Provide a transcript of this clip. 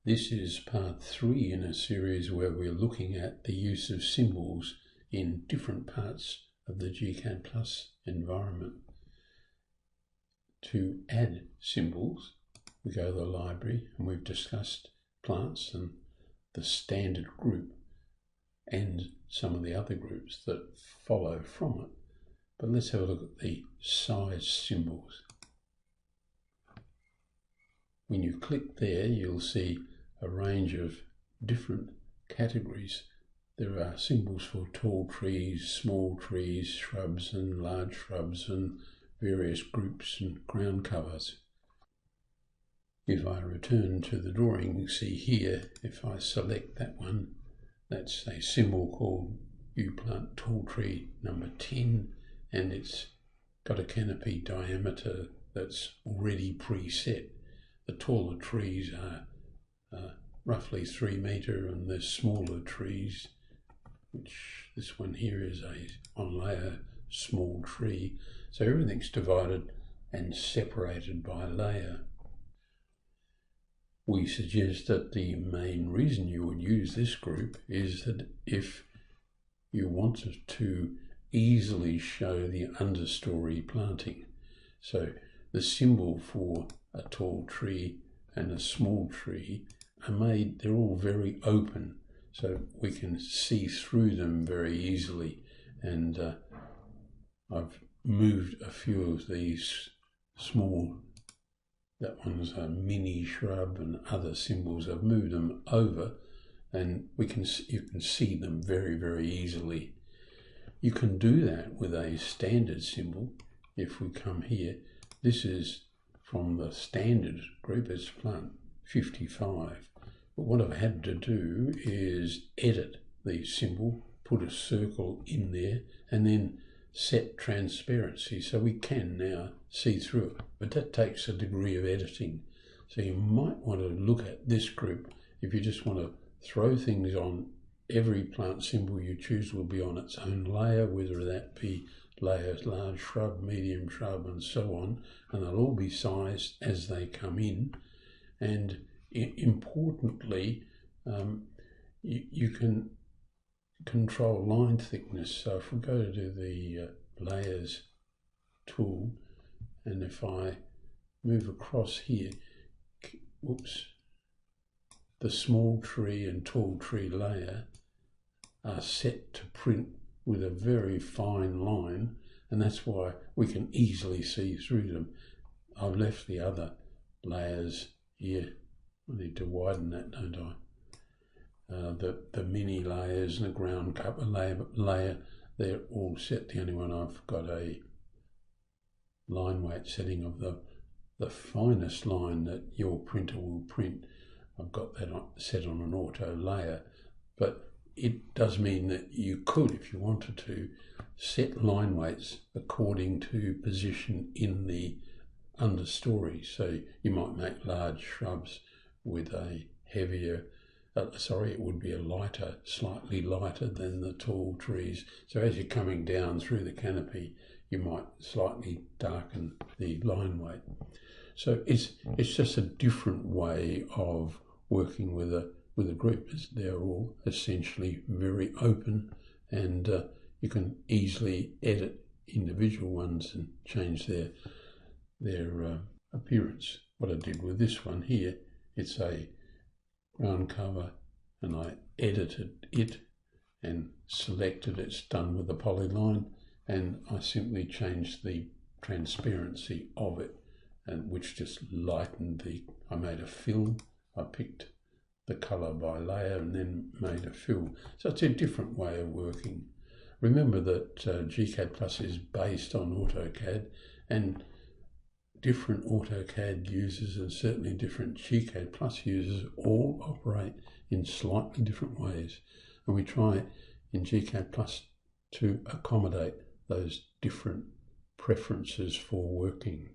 This is part 3 in a series where we're looking at the use of symbols in different parts of the gCADPlus environment. To add symbols, we go to the library and we've discussed plants and the standard group and some of the other groups that follow from it. But let's have a look at the size symbols. When you click there, you'll see a range of different categories. There are symbols for tall trees, small trees, shrubs and large shrubs, and various groups and ground covers. If I return to the drawing, you see here, if I select that one, that's a symbol called U-Plant Tall Tree number 10, and it's got a canopy diameter that's already preset. The taller trees are roughly 3 metre, and the smaller trees, which this one here is a on layer small tree. So everything's divided and separated by layer. We suggest that the main reason you would use this group is that if you wanted to easily show the understory planting. So the symbol for a tall tree and a small tree are made, they're all very open, so we can see through them very easily. And I've moved a few of these small, that one's a mini shrub, and other symbols, I've moved them over, and you can see them very, very easily. You can do that with a standard symbol. If we come here, this is from the standard group, it's plant 55. But what I've had to do is edit the symbol, put a circle in there, and then set transparency so we can now see through it. But that takes a degree of editing. So you might want to look at this group. If you just want to throw things on, every plant symbol you choose will be on its own layer, whether that be layers, large shrub, medium shrub, and so on, and they'll all be sized as they come in. And importantly, you can control line thickness. So if we go to do the layers tool, and if I move across here, whoops, the small tree and tall tree layer are set to print with a very fine line, and that's why we can easily see through them. I've left the other layers here. I need to widen that, don't I? The mini layers and the ground cover layer, they're all set. The only one I've got a line weight setting of the finest line that your printer will print. I've got that set on an auto layer, but it does mean that you could, if you wanted to, set line weights according to position in the understory. So you might make large shrubs with a heavier, it would be a lighter, slightly lighter than the tall trees. So as you're coming down through the canopy, you might slightly darken the line weight. So it's just a different way of working with a group. They're all essentially very open, and you can easily edit individual ones and change their appearance. What I did with this one here, it's a ground cover, and I edited it and selected it's done with a polyline, and I simply changed the transparency of it, and which just lightened I made a fill. I picked the colour by layer and then made a fill. So it's a different way of working. Remember that gCADPlus is based on AutoCAD, and different AutoCAD users and certainly different gCADPlus users all operate in slightly different ways. And we try in gCADPlus to accommodate those different preferences for working.